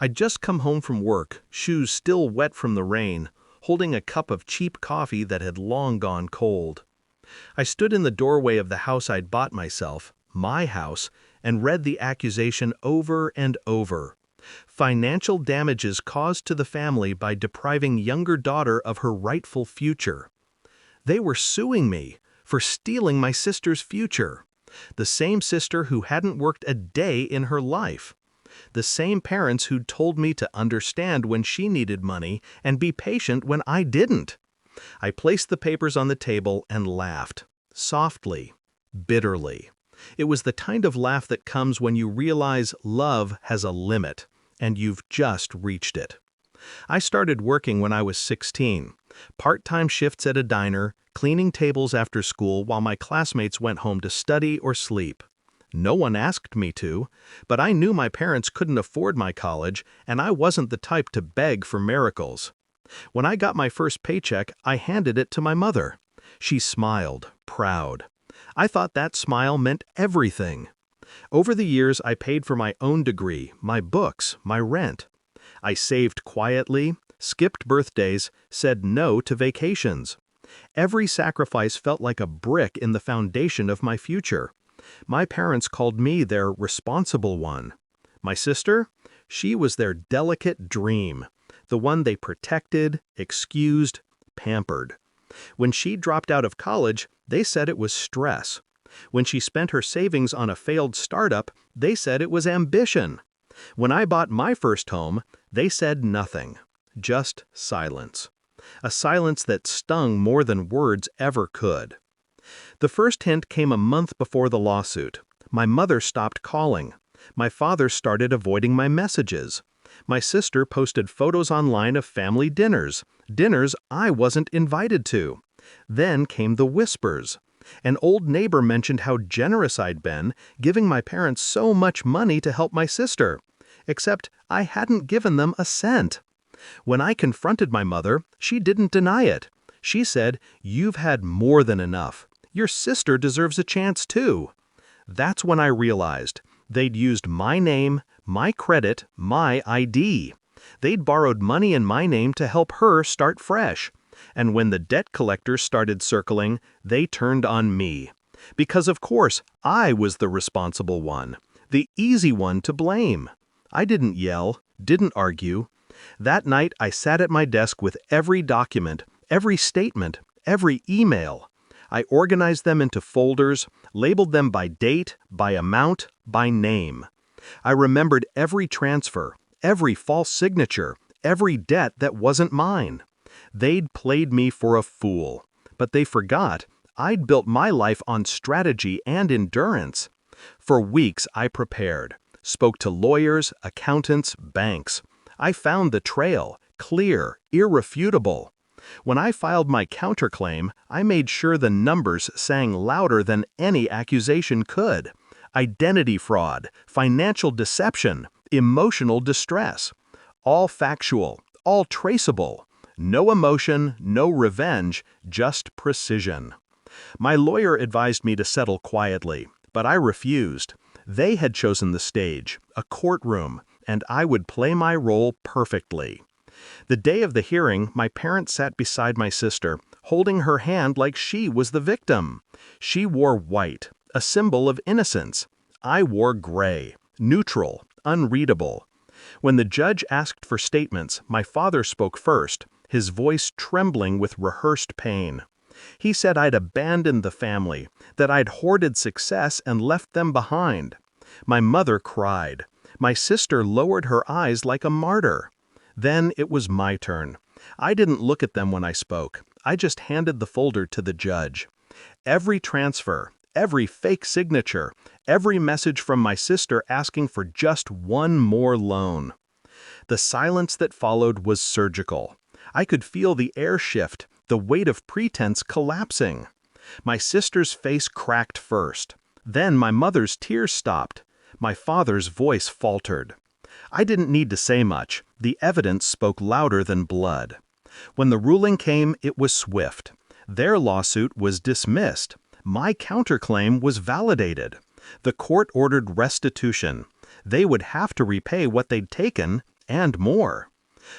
I'd just come home from work, shoes still wet from the rain, holding a cup of cheap coffee that had long gone cold. I stood in the doorway of the house I'd bought myself, my house, and read the accusation over and over. Financial damages caused to the family by depriving younger daughter of her rightful future. They were suing me for stealing my sister's future. The same sister who hadn't worked a day in her life. The same parents who'd told me to understand when she needed money and be patient when I didn't. I placed the papers on the table and laughed, softly, bitterly. It was the kind of laugh that comes when you realize love has a limit, and you've just reached it. I started working when I was 16, part-time shifts at a diner, cleaning tables after school while my classmates went home to study or sleep. No one asked me to, but I knew my parents couldn't afford my college, and I wasn't the type to beg for miracles. When I got my first paycheck, I handed it to my mother. She smiled, proud. I thought that smile meant everything. Over the years, I paid for my own degree, my books, my rent. I saved quietly, skipped birthdays, said no to vacations. Every sacrifice felt like a brick in the foundation of my future. My parents called me their responsible one. My sister? She was their delicate dream, the one they protected, excused, pampered. When she dropped out of college, they said it was stress. When she spent her savings on a failed startup, they said it was ambition. When I bought my first home, they said nothing, just silence. A silence that stung more than words ever could. The first hint came a month before the lawsuit. My mother stopped calling. My father started avoiding my messages. My sister posted photos online of family dinners I wasn't invited to. Then came the whispers. An old neighbor mentioned how generous I'd been, giving my parents so much money to help my sister. Except I hadn't given them a cent. When I confronted my mother, she didn't deny it. She said, "You've had more than enough. Your sister deserves a chance too." That's when I realized they'd used my name, my credit, my ID. They'd borrowed money in my name to help her start fresh. And when the debt collectors started circling, they turned on me. Because of course, I was the responsible one, the easy one to blame. I didn't yell, didn't argue. That night, I sat at my desk with every document, every statement, every email. I organized them into folders, labeled them by date, by amount, by name. I remembered every transfer, every false signature, every debt that wasn't mine. They'd played me for a fool, but they forgot I'd built my life on strategy and endurance. For weeks I prepared, spoke to lawyers, accountants, banks. I found the trail, clear, irrefutable. When I filed my counterclaim, I made sure the numbers sang louder than any accusation could. Identity fraud, financial deception, emotional distress. All factual, all traceable. No emotion, no revenge, just precision. My lawyer advised me to settle quietly, but I refused. They had chosen the stage, a courtroom, and I would play my role perfectly. The day of the hearing, my parents sat beside my sister, holding her hand like she was the victim. She wore white, a symbol of innocence. I wore gray, neutral, unreadable. When the judge asked for statements, my father spoke first, his voice trembling with rehearsed pain. He said I'd abandoned the family, that I'd hoarded success and left them behind. My mother cried. My sister lowered her eyes like a martyr. Then it was my turn. I didn't look at them when I spoke. I just handed the folder to the judge. Every transfer, every fake signature, every message from my sister asking for just one more loan. The silence that followed was surgical. I could feel the air shift, the weight of pretense collapsing. My sister's face cracked first. Then my mother's tears stopped. My father's voice faltered. I didn't need to say much. The evidence spoke louder than blood. When the ruling came, it was swift. Their lawsuit was dismissed. My counterclaim was validated. The court ordered restitution. They would have to repay what they'd taken, and more.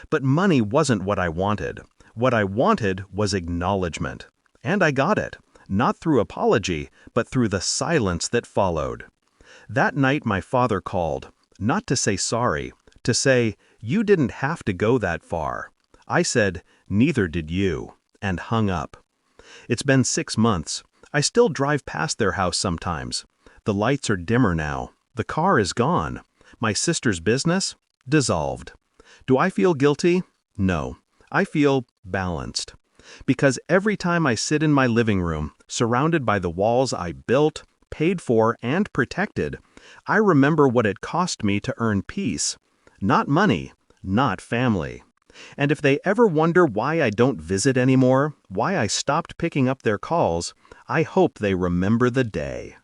But money wasn't what I wanted. What I wanted was acknowledgement. And I got it, not through apology, but through the silence that followed. That night my father called, not to say sorry, to say, "You didn't have to go that far." I said, "Neither did you," and hung up. It's been 6 months. I still drive past their house sometimes. The lights are dimmer now. The car is gone. My sister's business? Dissolved. Do I feel guilty? No. I feel balanced. Because every time I sit in my living room, surrounded by the walls I built, paid for, and protected, I remember what it cost me to earn peace. Not money, not family. And if they ever wonder why I don't visit anymore, why I stopped picking up their calls, I hope they remember the day.